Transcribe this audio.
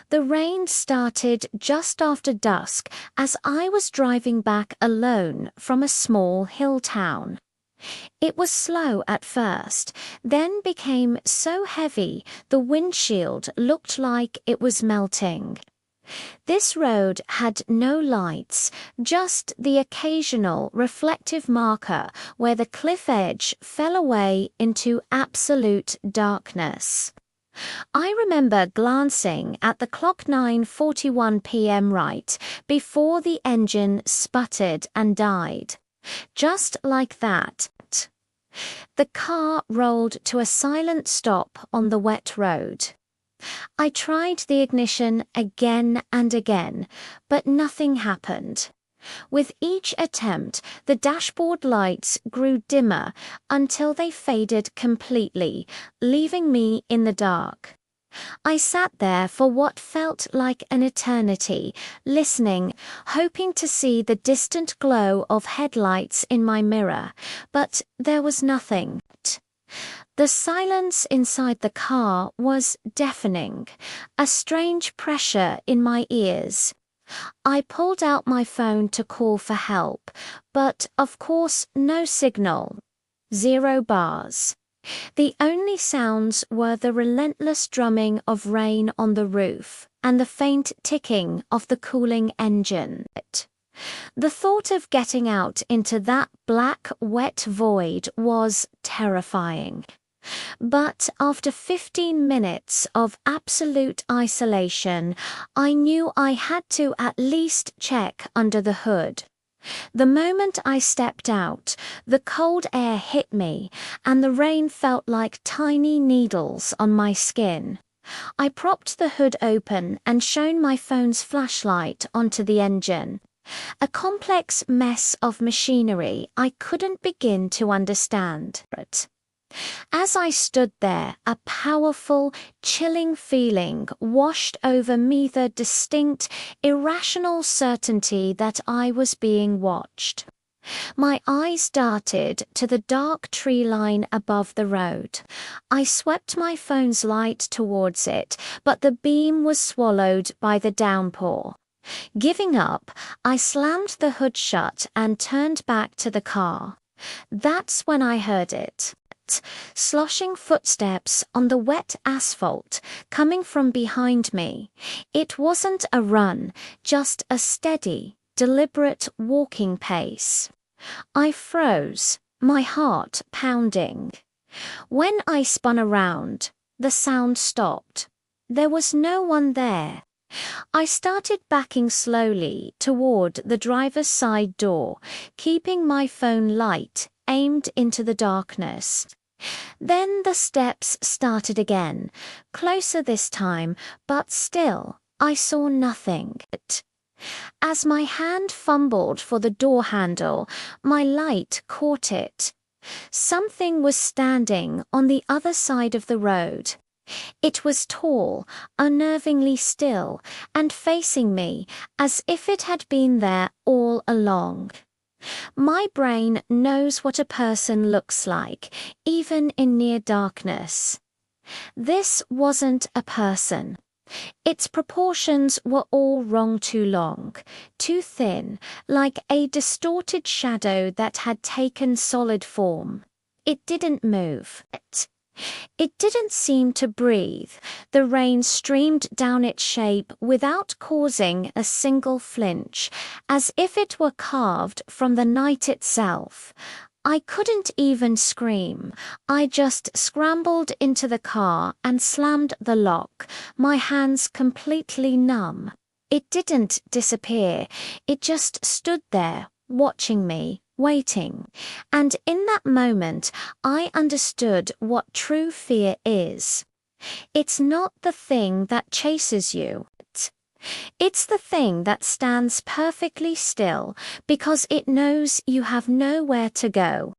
The rain started just after dusk as I was driving back alone from a small hill town. It was slow at first, then became so heavy the windshield looked like it was melting. This road had no lights, just the occasional reflective marker where the cliff edge fell away into absolute darkness. I remember glancing at the clock 9:41 p.m. right before the engine sputtered and died. Just like that. The car rolled to a silent stop on the wet road. I tried the ignition again and again, but nothing happened. With each attempt, the dashboard lights grew dimmer until they faded completely, leaving me in the dark. I sat there for what felt like an eternity, listening, hoping to see the distant glow of headlights in my mirror, but there was nothing. The silence inside the car was deafening, a strange pressure in my ears. I pulled out my phone to call for help, but of course no signal. 0 bars. The only sounds were the relentless drumming of rain on the roof and the faint ticking of the cooling engine. The thought of getting out into that black, wet void was terrifying. But after 15 minutes of absolute isolation, I knew I had to at least check under the hood. The moment I stepped out, the cold air hit me, and the rain felt like tiny needles on my skin. I propped the hood open and shone my phone's flashlight onto the engine. A complex mess of machinery I couldn't begin to understand. As I stood there, a powerful, chilling feeling washed over me, the distinct, irrational certainty that I was being watched. My eyes darted to the dark tree line above the road. I swept my phone's light towards it, but the beam was swallowed by the downpour. Giving up, I slammed the hood shut and turned back to the car. That's when I heard it. Sloshing footsteps on the wet asphalt coming from behind me. It wasn't a run, just a steady, deliberate walking pace. I froze, my heart pounding. When I spun around, the sound stopped. There was no one there. I started backing slowly toward the driver's side door, keeping my phone light aimed into the darkness. Then the steps started again, closer this time, but still I saw nothing. As my hand fumbled for the door handle, my light caught it. Something was standing on the other side of the road. It was tall, unnervingly still, and facing me as if it had been there all along. My brain knows what a person looks like, even in near darkness. This wasn't a person. Its proportions were all wrong, too long, too thin, like a distorted shadow that had taken solid form. It didn't move. It didn't seem to breathe. The rain streamed down its shape without causing a single flinch, as if it were carved from the night itself. I couldn't even scream. I just scrambled into the car and slammed the lock, my hands completely numb. It didn't disappear. It just stood there, watching me, waiting. And in that moment, I understood what true fear is. It's not the thing that chases you. It's the thing that stands perfectly still because it knows you have nowhere to go.